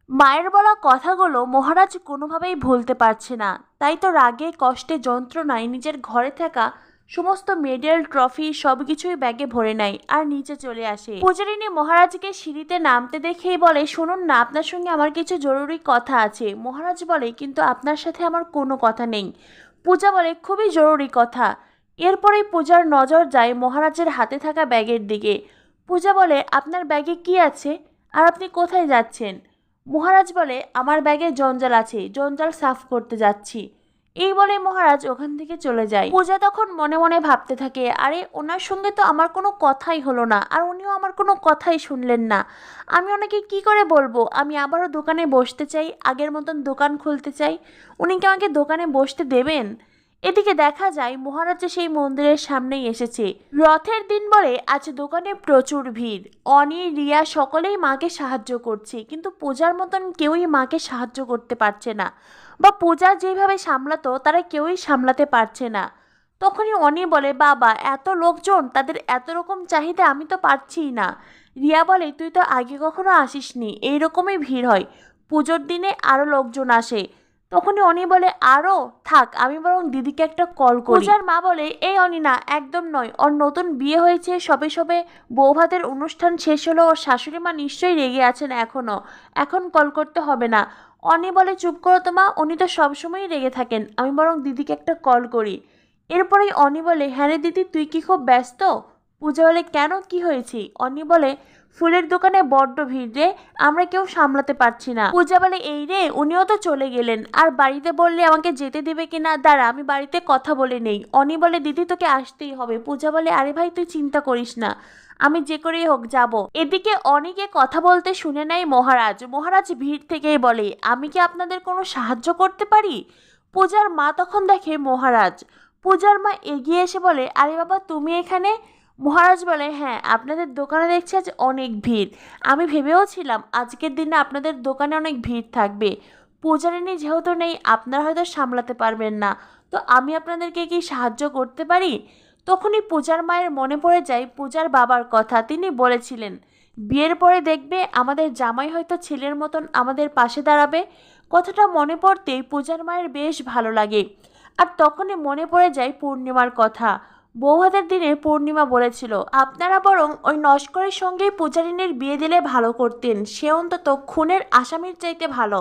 মায়ের বলা কথাগুলো মহারাজ কোনোভাবেই ভুলতে পারছে না। তাই তো রাগে কষ্টে যন্ত্রণায় নিজের ঘরে থাকা সমস্ত মেডেল ট্রফি সবকিছুই ব্যাগে ভরে নেয় আর নিচে চলে আসে। পূজারিনী মহারাজকে সিঁড়িতে নামতে দেখেই বলে, শুনুন না, আপনার সঙ্গে আমার কিছু জরুরি কথা আছে। মহারাজ বলে, কিন্তু আপনার সাথে আমার কোনো কথা নেই। পূজা বলে, খুবই জরুরি কথা। এরপরেই পূজার নজর যায় মহারাজের হাতে থাকা ব্যাগের দিকে। পূজা বলে, আপনার ব্যাগে কি আছে আর আপনি কোথায় যাচ্ছেন? মহারাজ বলে, আমার ব্যাগে জঞ্জাল আছে, জঞ্জাল সাফ করতে যাচ্ছি। এই বলে মহারাজ ওখান থেকে চলে যায়। পূজা তখন মনে মনে ভাবতে থাকে, আরে ওনার সঙ্গে তো আমার কোনো কথাই হলো না, আর উনিও আমার কোনো কথাই শুনলেন না। আমি ওনাকে কি করে বলবো আমি আবারও দোকানে বসতে চাই, আগের মতন দোকান খুলতে চাই? উনি কি আমাকে দোকানে বসতে দেবেন? এদিকে দেখা যায় মহারাজ সেই মন্দিরের সামনেই এসেছে। রথের দিন বলে আজ দোকানে প্রচুর ভিড়। অনি, রিয়া সকলেই মাকে সাহায্য করছে, কিন্তু পূজার মতন কেউই মাকে সাহায্য করতে পারছে না, বা পূজা যেভাবে সামলাতো তারা কেউই সামলাতে পারছে না। তখনই অনি বলে, বাবা এত লোকজন, তাদের এত রকম চাহিদা, আমি তো পারছিই না। রিয়া বলে, তুই তো আগে কখনো আসিসনি, এইরকমই ভিড় হয়, পুজোর দিনে আরো লোকজন আসে। তখনই অনি বলে, আরও থাক, আমি বরং দিদিকে একটা কল করি। পূজার মা বলে, এই অনি না, একদম নয়, ওর নতুন বিয়ে হয়েছে, সবে সবে বৌভাতের অনুষ্ঠান শেষ হলো, ওর শাশুড়ি মা নিশ্চয়ই রেগে আছেন এখনও, এখন কল করতে হবে না। অনি বলে, চুপ করো তো মা, উনি তো সবসময়ই রেগে থাকেন, আমি বরং দিদিকে একটা কল করি। এরপরেই অনি বলে, হ্যাঁ রে দিদি, তুই কি খুব ব্যস্ত? পূজা বলে, কেন, কি হয়েছে? অনি বলে, ফুলের দোকানে বড্ড ভিড় রে, আমরা কেউ সামলাতে পারছি না। পূজা বলে, এই রে, উনিও তো চলে গেলেন, আর বাড়িতে বললে আমাকে যেতে দেবে কিনা, দাঁড়া আমি বাড়িতে কথা বলে নেই। অনি বলে, দিদি তোকে আসতেই হবে। পূজা বলে, আরে ভাই তুই চিন্তা করিস না, আমি যে করেই হোক যাব। এদিকে অনিকে কথা বলতে শুনে নেয় মহারাজ। মহারাজ ভিড় থেকেই বলে, আমি কি আপনাদের কোনো সাহায্য করতে পারি? পূজার মা তখন দেখে মহারাজ। পূজার মা এগিয়ে এসে বলে, আরে বাবা তুমি এখানে? মহারাজ বলে, হ্যাঁ, আপনাদের দোকানে দেখছি আজ অনেক ভিড়, আমি ভেবেও ছিলাম আজকের দিনে আপনাদের দোকানে অনেক ভিড় থাকবে। পূজারিনী যেহেতু নেই, আপনারা হয়তো সামলাতে পারবেন না, তো আমি আপনাদেরকে কি সাহায্য করতে পারি? তখনই পূজার মায়ের মনে পড়ে যায় পূজার বাবার কথা। তিনি বলেছিলেন, বিয়ের পরে দেখবে আমাদের জামাই হয়তো ছেলের মতন আমাদের পাশে দাঁড়াবে। কথাটা মনে পড়তেই পূজার মায়ের বেশ ভালো লাগে। আর তখনই মনে পড়ে যায় পূর্ণিমার কথা। বৌভাতের দিনে পূর্ণিমা বলেছিল, আপনারা বরং ওই নস্করের সঙ্গেই পূজারিনীর বিয়ে দিলে ভালো করতেন, সে অন্তত খুনের আসামির চাইতে ভালো।